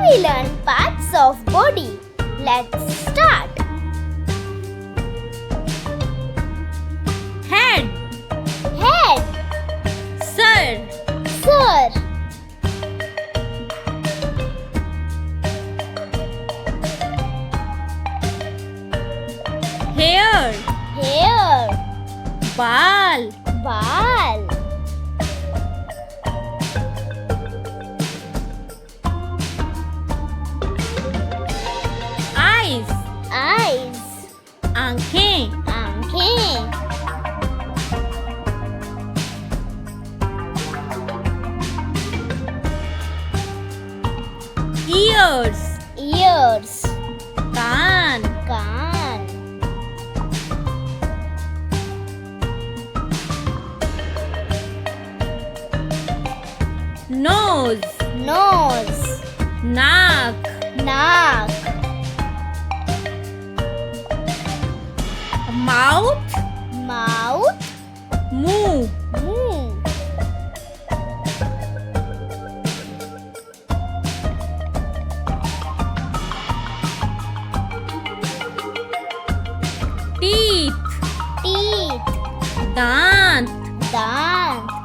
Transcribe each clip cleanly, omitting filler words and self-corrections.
we learn parts of body. Let's start. Head, Head, sir, sir, hair, hair, bal, bal, eyes, eyes, आँखें, आंखें, ears, ears, कान, कान, nose, nose, नाक, नाक, mouth, mouth, मुंह, मुंह, teeth, teeth, दांत, दांत,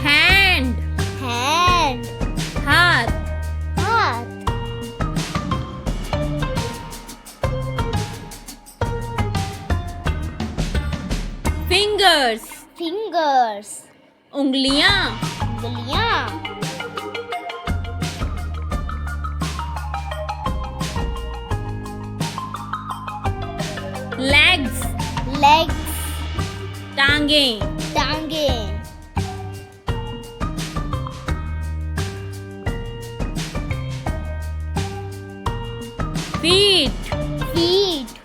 hand, hand, हाथ, हाथ, fingers, fingers, उंगलियां, उंगलियां, legs, legs, टांगें, टांगें, feet, feet,